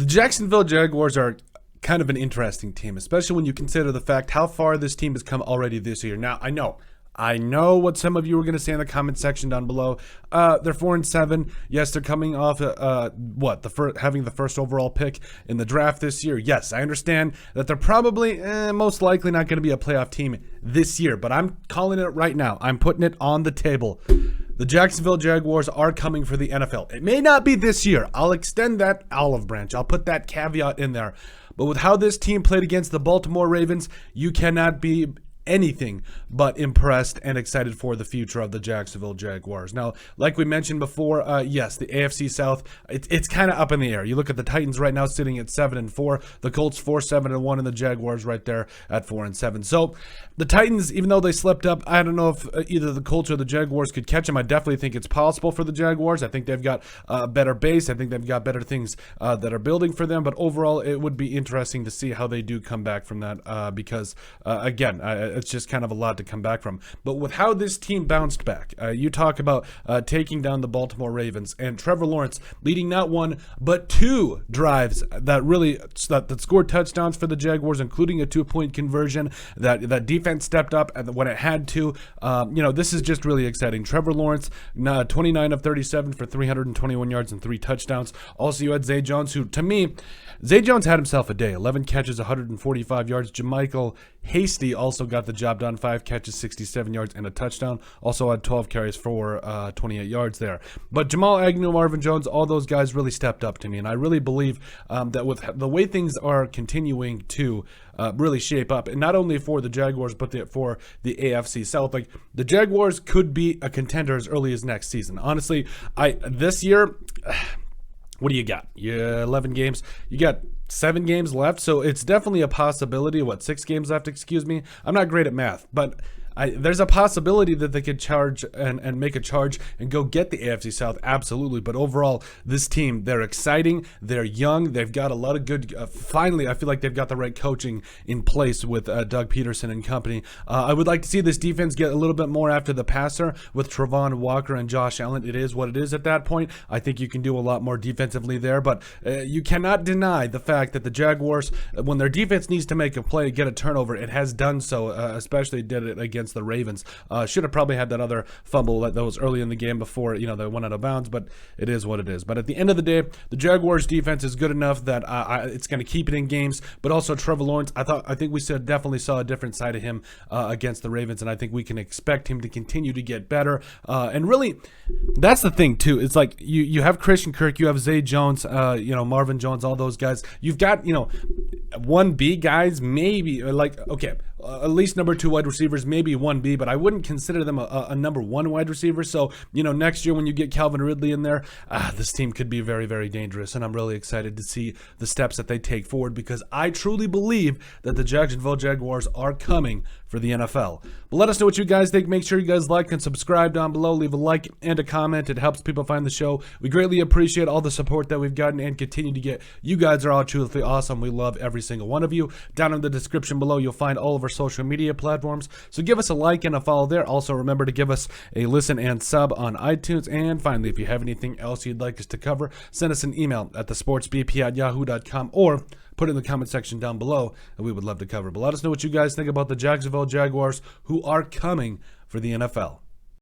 Jacksonville Jaguars are kind of an interesting team, especially when you consider the fact how far this team has come already this year. Now, I know what some of you are going to say in the comment section down below. They're 4-7. Yes, they're coming off having the first overall pick in the draft this year. Yes, I understand that they're probably most likely not going to be a playoff team this year, but I'm calling it right now. I'm putting it on the table. The Jacksonville Jaguars are coming for the NFL. It may not be this year. I'll extend that olive branch. I'll put that caveat in there. But with how this team played against the Baltimore Ravens, you cannot be anything but impressed and excited for the future of the Jacksonville Jaguars. Now, like we mentioned before, yes, the AFC South, it's kind of up in the air. You look at the Titans right now sitting at 7-4, the Colts 4-7-1, and the Jaguars right there at 4-7. So the Titans, even though they slept up, I don't know if either the Colts or the Jaguars could catch them. I definitely think it's possible for the Jaguars. I think they've got a better base. I think they've got better things that are building for them. But overall, it would be interesting to see how they do come back from that because, again, it's just kind of a lot to come back from. But with how this team bounced back, you talk about taking down the Baltimore Ravens and Trevor Lawrence leading not one but two drives that scored touchdowns for the Jaguars, including a 2-point conversion. That defense stepped up when it had to. This is just really exciting. Trevor Lawrence, 29 of 37 for 321 yards and 3 touchdowns. Also, you had Zay Jones, who, to me, Zay Jones had himself a day. 11 catches, 145 yards. JaMycal Hasty also got the job done. 5 catches, 67 yards, and a touchdown. Also had 12 carries for 28 yards there. But Jamal Agnew, Marvin Jones, all those guys really stepped up to me. And I really believe that with the way things are continuing to really shape up, and not only for the Jaguars, but for the AFC South, like the Jaguars could be a contender as early as next season. Honestly, this year, what do you got? 11 games. You got 7 games left, so it's definitely a possibility. 6 games left, excuse me. I'm not great at math, but there's a possibility that they could charge and make a charge and go get the AFC South, absolutely. But overall, this team, they're exciting, they're young, they've got a lot of good, finally, I feel like they've got the right coaching in place with Doug Peterson and company. I would like to see this defense get a little bit more after the passer with Travon Walker and Josh Allen. It is what it is at that point. I think you can do a lot more defensively there, but you cannot deny the fact that the Jaguars, when their defense needs to make a play, get a turnover, it has done so, especially did it against the Ravens. Should have probably had that other fumble that was early in the game before, they went out of bounds, but it is what it is. But at the end of the day, the Jaguars defense is good enough that it's going to keep it in games, but also Trevor Lawrence, I think we definitely saw a different side of him against the Ravens, and I think we can expect him to continue to get better. And really, that's the thing too. It's like you have Christian Kirk, you have Zay Jones, Marvin Jones, all those guys. You've got, 1B guys, maybe, at least number 2 wide receivers, maybe 1B, but I wouldn't consider them a number 1 wide receiver. So, next year when you get Calvin Ridley in there, this team could be very, very dangerous. And I'm really excited to see the steps that they take forward because I truly believe that the Jacksonville Jaguars are coming for the NFL. But let us know what you guys think. Make sure you guys like and subscribe down below. Leave a like and a comment. It helps people find the show. We greatly appreciate all the support that we've gotten and continue to get. You guys are all truly awesome. We love every single one of you. Down in the description below, you'll find all of our social media platforms. So give us a like and a follow there. Also, remember to give us a listen and sub on iTunes. And finally, if you have anything else you'd like us to cover, send us an email at thesportsbp@yahoo.com or put it in the comment section down below, and we would love to cover. But let us know what you guys think about the Jacksonville Jaguars, who are coming for the NFL.